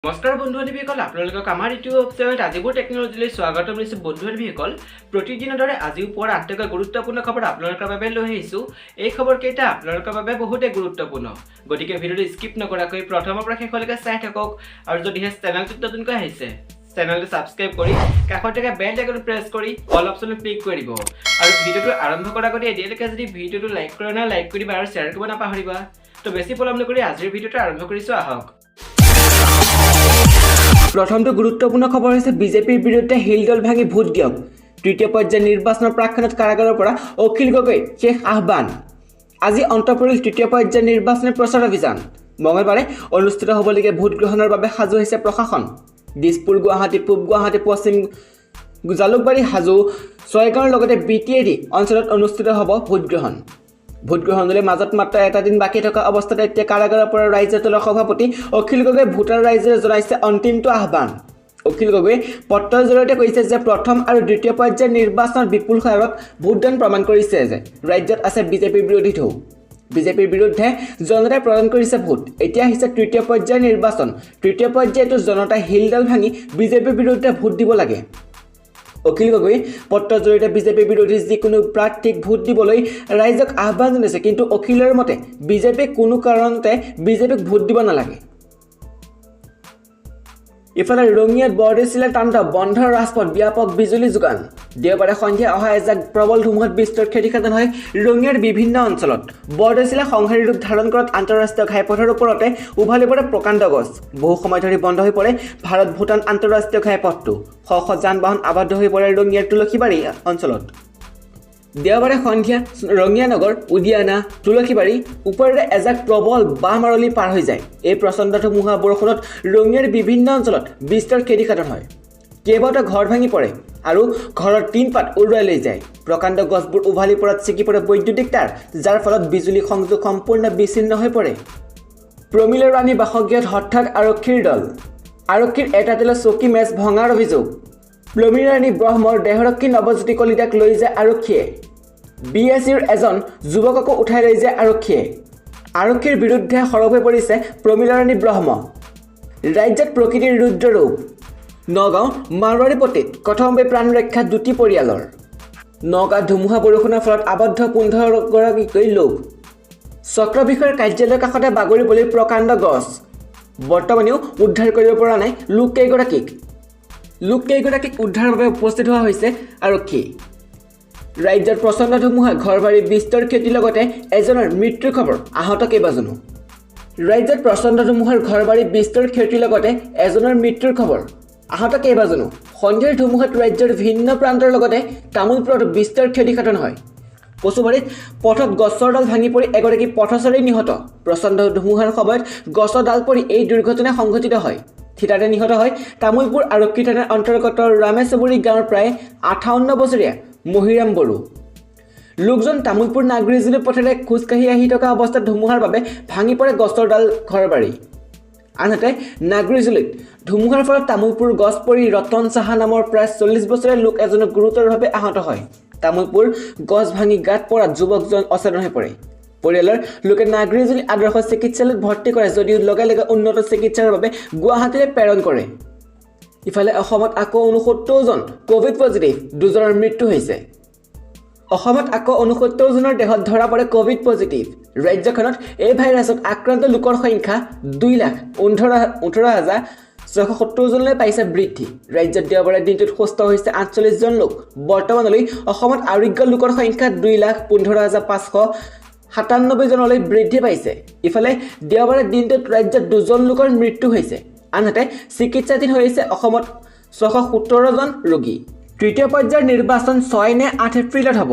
নমস্কাৰ বন্ধু-বান্ধৱীসকল, আপোনালোকক আমাৰ ইউটিউব চেনেলত আজিবোৰ টেকনলজিলৈ স্বাগতম জনাইছোঁ। বন্ধু-বান্ধৱীসকল, প্ৰতিদিনৰ দৰে আজিও পুৱাৰ 8টা গুৰুত্বপূৰ্ণ খবৰ আপোনালোকৰ বাবে লৈ আহিছোঁ। এই খবৰকেইটা আপোনালোকৰ বাবে বহুতেই গুৰুত্বপূৰ্ণ, গতিকে ভিডিঅ'টো স্কিপ নকৰাকৈ প্ৰথমৰ পৰা শেষলৈকে চাই থাকক। আৰু যদিহে চেনেলটোত নতুনকৈ আহিছে, চেনেলটো ছাবস্ক্ৰাইব কৰি কাষত থকা বেল আইকনটো প্ৰেছ কৰি অল অপশ্যনত ক্লিক কৰি দিব। আৰু ভিডিঅ'টো আৰম্ভ কৰাৰ আগতে এতিয়ালৈকে যদি ভিডিঅ'টো লাইক কৰা নাই, লাইক কৰিবা আৰু শ্বেয়াৰ কৰিব নাপাহৰিবা। তো বেছি পলম নকৰি আজিৰ ভিডিঅ'টো আৰম্ভ কৰিছোঁ, আহক। প্ৰথমটো গুৰুত্বপূৰ্ণ খবৰ হৈছে বিজেপিৰ বিৰুদ্ধে হিলদল ভাঙি ভোট দিয়ক। তৃতীয় পৰ্যায়ৰ নিৰ্বাচনৰ প্ৰাক্ষণত কাৰাগাৰৰ পৰা অখিল গগৈ শেষ আহ্বান। আজি অন্ত পৰিল তৃতীয় পৰ্যায়ৰ নিৰ্বাচনী প্ৰচাৰ অভিযান। মঙলবাৰে অনুষ্ঠিত হ'বলগীয়া ভোট গ্ৰহণৰ বাবে সাজু হৈছে প্ৰশাসন। দিছপুৰ, গুৱাহাটী, পূব গুৱাহাটী, পশ্চিম জালুকবাৰী, হাজো, ছয়গাঁৱৰ লগতে BTAD অঞ্চলত অনুষ্ঠিত হ'ব ভোটগ্ৰহণ। ভোটগ্ৰহণলৈ মাজত মাত্ৰ এটা দিন বাকী থকা অৱস্থাত এতিয়া কাৰাগাৰৰ পৰা ৰাইজৰ দলৰ সভাপতি অখিল গগৈ ভোটাৰ ৰাইজে জনাইছে অন্তিমটো আহ্বান। অখিল গগৈয়ে পত্ৰৰ জৰিয়তে কৈছে যে প্ৰথম আৰু দ্বিতীয় পৰ্যায়ৰ নিৰ্বাচনত বিপুল হাৰত ভোটদান প্ৰমাণ কৰিছে যে ৰাজ্যত আছে বিজেপিৰ বিৰোধী ঢৌ। বিজেপিৰ বিৰুদ্ধে জনতাই প্ৰদান কৰিছে ভোট। এতিয়া আহিছে তৃতীয় পৰ্যায়ৰ নিৰ্বাচন। তৃতীয় পৰ্যায়তো জনতাই হিলডাল ভাঙি বিজেপিৰ বিৰুদ্ধে ভোট দিব লাগে। অখিল গগৈয়ে পত্ৰৰ জৰিয়তে বিজেপি বিৰোধী যিকোনো প্ৰাৰ্থীক ভোট দিবলৈ ৰাইজক আহ্বান জনাইছে। কিন্তু অখিলৰ মতে বিজেপিক কোনো কাৰণতে বিজেপিক ভোট দিব নালাগে। ইফালে ৰঙিয়াত বৰদেচিলাৰ তাণ্ডৱ, বন্ধ ৰাজপথ, ব্যাপক বিজুলী যোগান। দেওবাৰে সন্ধিয়া অহা এজাক প্ৰবল ধুমুহাত বিস্তৰ ক্ষতিসাধন হয় ৰঙিয়াৰ বিভিন্ন অঞ্চলত। বৰদেচিলা সংহাৰী ৰূপ ধাৰণ কৰাত আন্তঃৰাষ্ট্ৰীয় ঘাইপথৰ ওপৰতে উভালি পৰে প্ৰকাণ্ড গছ। বহু সময় ধৰি বন্ধ হৈ পৰে ভাৰত ভূটান আন্তঃৰাষ্ট্ৰীয় ঘাইপথটো। শ শ যান বাহন আবদ্ধ হৈ পৰে ৰঙিয়াৰ তুলসীবাৰী অঞ্চলত। দেওবাৰে সন্ধিয়া ৰঙিয়া নগৰ, উদিয়ানা, তুলসীবাৰী ওপৰেৰে এজাক প্ৰবল বাহ মাৰলি পাৰ হৈ যায়। এই প্ৰচণ্ড ধুমুহা বৰষুণত ৰঙিয়াৰ বিভিন্ন অঞ্চলত বিস্তৰ ক্ষতিসাধন হয়। কেইবাটাও ঘৰ ভাঙি পৰে আৰু ঘৰৰ টিনপাত উৰুৱাই লৈ যায়। প্ৰকাণ্ড গছবোৰ উভালি পৰাত ছিগি পৰে বৈদ্যুতিক তাঁৰ, যাৰ ফলত বিজুলী সংযোগ সম্পূৰ্ণ বিচ্ছিন্ন হৈ পৰে। প্ৰমীলা ৰাণী বাসগৃহত হঠাৎ আৰক্ষীৰ দল। আৰক্ষীৰ এটা তেলত চকী মেজ ভঙাৰ অভিযোগ। প্ৰমীলা ৰাণী ব্ৰহ্মৰ দেহৰক্ষী নৱজ্যোতি কলিতাক লৈ যায় আৰক্ষীয়ে। BSCৰ এজন যুৱককো উঠাই লৈ যায় আৰক্ষীয়ে। আৰক্ষীৰ বিৰুদ্ধে সৰব হৈ পৰিছে প্ৰমীলা ৰাণী ব্ৰহ্ম। ৰাজ্যত প্ৰকৃতিৰ ৰুদ্ৰৰূপ। নগাঁও মাৰোৱাৰীপট্টিত কথমভাৱে প্ৰাণ ৰক্ষা দুটি পৰিয়ালৰ। নগাঁৱত ধুমুহা বৰষুণৰ ফলত আবদ্ধ 15গৰাকীকৈ লোক। চক্ৰ বিষয়াৰ কাৰ্যালয়ৰ কাষতে বাগৰি পৰিল প্ৰকাণ্ড গছ। বৰ্তমানেও উদ্ধাৰ কৰিব পৰা নাই লোককেইগৰাকীক উদ্ধাৰৰ বাবে উপস্থিত হোৱা হৈছে আৰক্ষী। ৰাজ্যত প্ৰচণ্ড ধুমুহা, ঘৰবাৰী বিস্তৰ ক্ষতিৰ লগতে এজনৰ মৃত্যুৰ খবৰ, আহত কেইবাজনো। ৰাজ্যত প্ৰচণ্ড ধুমুহাৰ ঘৰবাৰী বিস্তৰ ক্ষতিৰ লগতে এজনৰ মৃত্যুৰ খবৰ, আহত কেইবাজনো। সন্ধিয়াৰ ধুমুহাত ৰাজ্যৰ ভিন্ন প্ৰান্তৰ লগতে তামোলপুৰত বিস্তৰ ক্ষতিসাধন হয়। কচুবাৰীত পথত গছৰ ডাল ভাঙি পৰি এগৰাকী পথচাৰী নিহত। প্ৰচণ্ড ধুমুহাৰ সময়ত গছৰ ডাল পৰি এই দুৰ্ঘটনা সংঘটিত হয়। থিতাতে নিহত হয় তামোলপুৰ আৰক্ষী থানাৰ অন্তৰ্গত ৰামেচবুৰী গাঁৱৰ প্ৰায় 58 বছৰীয়া মহিৰাম বড়ো। লোকজন তামোলপুৰ নাগৰিজুলি পথেৰে খোজকাঢ়ি আহি থকা অৱস্থাত ধুমুহাৰ বাবে ভাঙি পৰে গছৰ ডাল, ঘৰবাৰী। আনহাতে নাগৰিজুলিত ধুমুহাৰ ফলত তামোলপুৰ গছ পৰি ৰতন চাহা নামৰ প্ৰায় 40 বছৰীয়া লোক এজন গুৰুতৰভাৱে আহত হয়। তামোলপুৰ গছ ভাঙি গাত পৰাত যুৱকজন অচেতন হৈ পৰে। পৰিয়ালৰ লোকে নাগৰিজুলি আদৰ্শ চিকিৎসালয়ত ভৰ্তি কৰে যদিও লগে লগে উন্নত চিকিৎসাৰ বাবে গুৱাহাটীলৈ প্ৰেৰণ কৰে। ইফালে অসমত আকৌ 69জন ক'ভিড পজিটিভ, 2জনৰ মৃত্যু হৈছে। অসমত আকৌ 69জনৰ দেহত ধৰা পৰে ক'ভিড পজিটিভ। ৰাজ্যখনত এই ভাইৰাছত আক্ৰান্ত লোকৰ সংখ্যা 2,18,670জনলৈ পাইছে বৃদ্ধি। ৰাজ্যত দেওবাৰে দিনটোত সুস্থ হৈছে 48জন লোক। বৰ্তমানলৈ অসমত আৰোগ্য লোকৰ সংখ্যা 2,15,597জনলৈ বৃদ্ধি পাইছে। ইফালে দেওবাৰে দিনটোত ৰাজ্যত 2জন লোকৰ মৃত্যু হৈছে। আনহাতে চিকিৎসাধীন হৈ আছে অসমত 617জন ৰোগী। তৃতীয় পৰ্যায়ৰ নিৰ্বাচন 6 নে 8 এপ্ৰিলত হ'ব।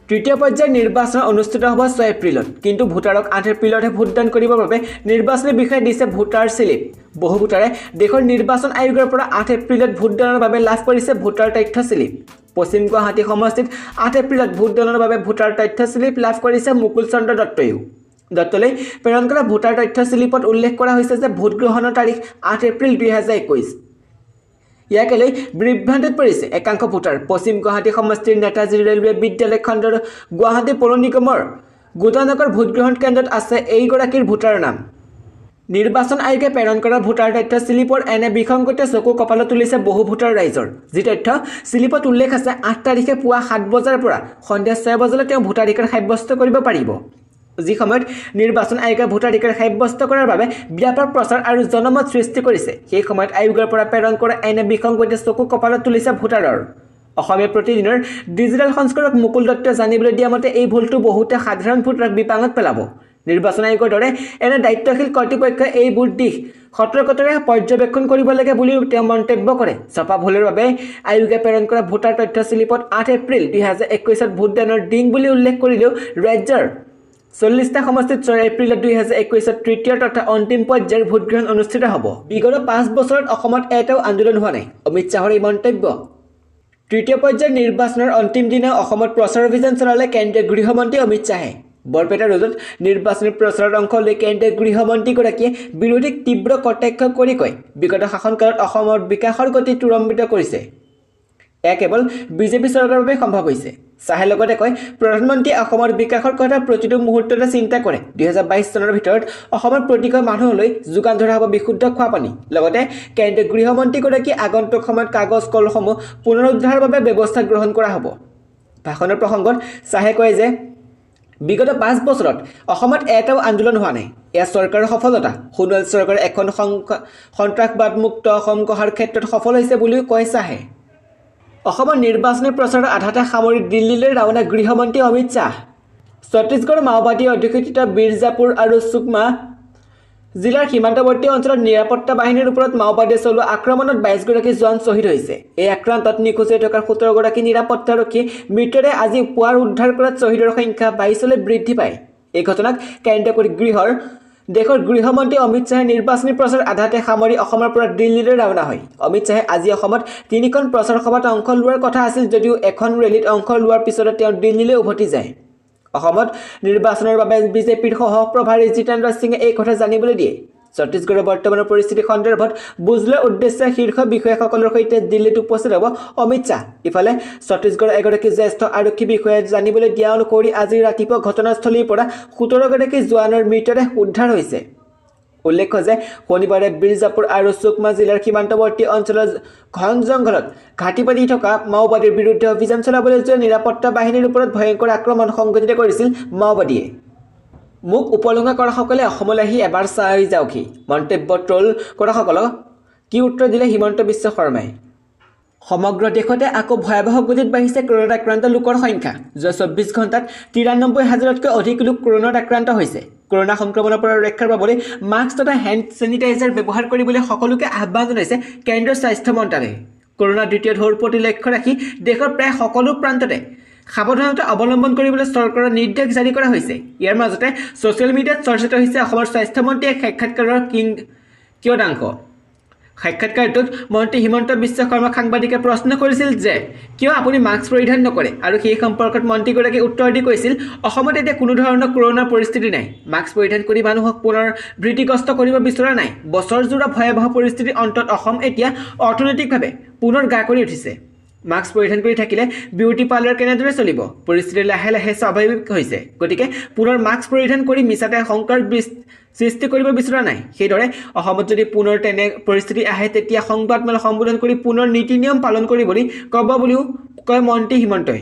তৃতীয় পৰ্যায়ৰ নিৰ্বাচন অনুষ্ঠিত হ'ব 6 এপ্ৰিলত। কিন্তু ভোটাৰক 8 এপ্ৰিলতহে ভোটদান কৰিবৰ বাবে নিৰ্বাচনী বিষয়াই দিছে ভোটাৰ স্লিপ। বহু ভোটাৰে দেশৰ নিৰ্বাচন আয়োগৰ পৰা 8 এপ্ৰিলত ভোটদানৰ বাবে লাভ কৰিছে ভোটাৰ তথ্য স্লিপ। পশ্চিম গুৱাহাটী সমষ্টিত 8 এপ্ৰিলত ভোটদানৰ বাবে ভোটাৰ তথ্য স্লিপ লাভ কৰিছে মুকুল চন্দ্ৰ দত্তইও। দত্তলৈ প্ৰেৰণ কৰা ভোটাৰ তথ্য স্লিপত উল্লেখ কৰা হৈছে যে ভোট গ্ৰহণৰ তাৰিখ 8 এপ্ৰিল 2021। ইয়াকে লৈ বিভ্ৰান্তিত পৰিছে একাংশ ভোটাৰ। পশ্চিম গুৱাহাটী সমষ্টিৰ নেতাজী ৰেলৱে বিদ্যালয় খণ্ডৰ গুৱাহাটী পৌৰ নিগমৰ গোটানগৰ ভোটগ্ৰহণ কেন্দ্ৰত আছে এইগৰাকীৰ ভোটাৰ নাম। নিৰ্বাচন আয়োগে প্ৰেৰণ কৰা ভোটাৰ তথ্য স্লিপৰ এনে বিসংগতে চকু কপালত তুলিছে বহু ভোটাৰ ৰাইজৰ। যি তথ্য স্লিপত উল্লেখ আছে 8 তাৰিখে পুৱা 7 বজাৰ পৰা সন্ধিয়া 6 বজালৈ তেওঁ ভোটাধিকাৰ সাব্যস্ত কৰিব পাৰিব। যি সময়ত নিৰ্বাচন আয়োগে ভোটাধিকাৰ সাব্যস্ত কৰাৰ বাবে ব্যাপক প্ৰচাৰ আৰু জনমত সৃষ্টি কৰিছে, সেই সময়ত আয়োগৰ পৰা প্ৰেৰণ কৰা এনে বিসংগতে চকু কপালত তুলিছে ভোটাৰৰ। অসমীয়া প্ৰতিদিনৰ ডিজিটেল সংস্কৰক মুকুল দত্তই জানিবলৈ দিয়া মতে এই ভুলটো বহুতে সাধাৰণ ভোটাৰক বিপাঙত পেলাব। নিৰ্বাচন আয়োগৰ দৰে এনে দায়িত্বশীল কৰ্তৃপক্ষই এইবোৰ দিশ সতৰ্কতাৰে পৰ্যবেক্ষণ কৰিব লাগে বুলিও তেওঁ মন্তব্য কৰে। ছপা ভুলৰ বাবে আয়োগে প্ৰেৰণ কৰা ভোটাৰ তথ্য স্লিপত 8 এপ্ৰিল 2021 ভোটদানৰ দিন বুলি উল্লেখ কৰিলেও ৰাজ্যৰ 40টা সমষ্টিত 6 এপ্ৰিল 2021 তৃতীয় তথা অন্তিম পৰ্যায়ৰ ভোটগ্ৰহণ অনুষ্ঠিত হ'ব। বিগত 5 বছৰত অসমত এটাও আন্দোলন হোৱা নাই, অমিত শ্বাহৰ এই মন্তব্য। তৃতীয় পৰ্যায়ৰ নিৰ্বাচনৰ অন্তিম দিনা অসমত প্ৰচাৰ অভিযান চলালে কেন্দ্ৰীয় গৃহমন্ত্ৰী অমিত শ্বাহে। বৰপেটা ৰোডত নিৰ্বাচনী প্ৰচাৰৰ অংশ লৈ কেন্দ্ৰীয় গৃহমন্ত্ৰীগৰাকীয়ে বিৰোধীক তীব্ৰ কটাক্ষ কৰি কয়, বিগত শাসনকালত অসমৰ বিকাশৰ গতি ত্বৰান্বিত কৰিছে। এয়া কেৱল বিজেপি চৰকাৰৰ বাবে সম্ভৱ হৈছে। শ্বাহে লগতে কয়, প্ৰধানমন্ত্ৰীয়ে অসমৰ বিকাশৰ কথা প্ৰতিটো মুহূৰ্ততে চিন্তা কৰে। 2022 চনৰ ভিতৰত অসমৰ প্ৰতিঘৰ মানুহলৈ যোগান ধৰা হ'ব বিশুদ্ধ খোৱা পানী। লগতে কেন্দ্ৰীয় গৃহমন্ত্ৰীগৰাকীয়ে আগন্তুক সময়ত কাগজ কলসমূহ পুনৰুদ্ধাৰৰ বাবে ব্যৱস্থা গ্ৰহণ কৰা হ'ব। ভাষণৰ প্ৰসংগত শ্বাহে কয় যে বিগত 5 বছৰত অসমত এটাও আন্দোলন হোৱা নাই, এয়া চৰকাৰৰ সফলতা। সোণোৱাল চৰকাৰে এখন সন্ত্ৰাসবাদমুক্ত অসম গঢ়াৰ ক্ষেত্ৰত সফল হৈছে বুলিও কয় শ্বাহে। অসমৰ নিৰ্বাচনী প্ৰচাৰৰ আধাতে সামৰি দিল্লীলৈ ৰাওনা গৃহমন্ত্ৰী অমিত শ্বাহ। ছত্তীশগড়ৰ মাওবাদী অধ্যুষিত বিৰজাপুৰ আৰু সুকমা জিলাৰ সীমান্তৱৰ্তী অঞ্চলত নিৰাপত্তা বাহিনীৰ ওপৰত মাওবাদীয়ে চলোৱা আক্ৰমণত 22গৰাকী জোৱান শ্বহীদ হৈছে। এই আক্ৰান্তত নিখোজ হৈ থকা 17গৰাকী নিৰাপত্তাৰক্ষী মৃতদেহ আজি পুৱাৰ উদ্ধাৰ কৰাত শ্বহীদৰ সংখ্যা 22লৈ বৃদ্ধি পায়। এই ঘটনাক কেন্দ্ৰ কৰি দেশৰ গৃহমন্ত্ৰী অমিত শ্বাহে নিৰ্বাচনী প্ৰচাৰ আধাতে সামৰি অসমৰ পৰা দিল্লীলৈ ৰাওনা হয়। অমিত শ্বাহে আজি অসমত 3খন প্ৰচাৰ সভাত অংশ লোৱাৰ কথা আছিল যদিও এখন ৰেলীত অংশ লোৱাৰ পিছতে তেওঁ দিল্লীলৈ উভতি যায়। অসমত নিৰ্বাচনৰ বাবে বিজেপিৰ সহ-প্ৰভাৰী জিতেন্দ্ৰ সিঙে এই কথা জানিবলৈ দিয়ে। ছত্তীশগড়ৰ বৰ্তমানৰ পৰিস্থিতি সন্দৰ্ভত বুজ লোৱাৰ উদ্দেশ্যে শীৰ্ষ বিষয়াসকলৰ সৈতে দিল্লীত উপস্থিত হ'ব অমিত শ্বাহ। ইফালে ছত্তীশগড়ৰ এগৰাকী জ্যেষ্ঠ আৰক্ষী বিষয়াই জানিবলৈ দিয়া অনুসৰি আজি ৰাতিপুৱা ঘটনাস্থলীৰ পৰা 17গৰাকী জোৱানৰ মৃতদেহ উদ্ধাৰ হৈছে। উল্লেখ্য যে শনিবাৰে বিৰজাপুৰ আৰু সুকমা জিলাৰ সীমান্তৱৰ্তী অঞ্চলৰ ঘন জংঘলত ঘাটি পাতি থকা মাওবাদীৰ বিৰুদ্ধে অভিযান চলাবলৈ যোৱা নিৰাপত্তা বাহিনীৰ ওপৰত ভয়ংকৰ আক্ৰমণ সংঘটিত কৰিছিল মাওবাদীয়ে। মোক উপলুঙা কৰাসকলে অসমলৈ আহি এবাৰ চাই যাওকহি, মন্তব্য ট্ৰল কৰাসকলক কি উত্তৰ দিলে হিমন্ত বিশ্ব শৰ্মাই। সমগ্ৰ দেশতে আকৌ ভয়াৱহ গতিত বাঢ়িছে কৰোনাত আক্ৰান্ত লোকৰ সংখ্যা। যোৱা 24 ঘণ্টাত 93,000তকৈ অধিক লোক কৰোনাত আক্ৰান্ত হৈছে। কৰোনা সংক্ৰমণৰ পৰা ৰক্ষাৰ বাবে মাস্ক তথা হেণ্ড ছেনিটাইজাৰ ব্যৱহাৰ কৰিবলৈ সকলোকে আহ্বান জনাইছে কেন্দ্ৰীয় স্বাস্থ্য মন্ত্ৰালয়ে। কৰোনাৰ দ্বিতীয় ঢৌৰ প্ৰতি লক্ষ্য ৰাখি দেশৰ প্ৰায় সকলো প্ৰান্ততে সাৱধানতা অৱলম্বন কৰিবলৈ চৰকাৰৰ নিৰ্দেশ জাৰি কৰা হৈছে। ইয়াৰ মাজতে ছ'চিয়েল মিডিয়াত চৰ্চিত হৈছে অসমৰ স্বাস্থ্যমন্ত্ৰীয়ে সাক্ষাৎকাৰৰ কিয়দাংশ। সাক্ষাৎকাৰটোত মন্ত্ৰী হিমন্ত বিশ্ব শৰ্মাক সাংবাদিকে প্ৰশ্ন কৰিছিল যে কিয় আপুনি মাস্ক পৰিধান নকৰে, আৰু সেই সম্পৰ্কত মন্ত্ৰীগৰাকীয়ে উত্তৰ দি কৈছিল, অসমত এতিয়া কোনো ধৰণৰ কৰোনাৰ পৰিস্থিতি নাই। মাস্ক পৰিধান কৰি মানুহক পুনৰ ভীতিগ্ৰস্ত কৰিব বিচৰা নাই। বছৰজোৰা ভয়াৱহ পৰিস্থিতিৰ অন্তত অসম এতিয়া অৰ্থনৈতিকভাৱে পুনৰ গা কৰি উঠিছে। মাস্ক পৰিধান কৰি থাকিলে বিউটি পাৰ্লাৰ কেনেদৰে চলিব? পৰিস্থিতি লাহে লাহে স্বাভাৱিক হৈছে। গতিকে পুনৰ মাস্ক পৰিধান কৰি মিছাতে শংকাৰ সৃষ্টি কৰিব বিচৰা নাই। সেইদৰে অসমত যদি পুনৰ তেনে পৰিস্থিতি আহে তেতিয়া সংবাদমেল সম্বোধন কৰি পুনৰ নীতি নিয়ম পালন কৰিবলৈ ক'ব বুলিও কয় মন্ত্ৰী হিমন্তই।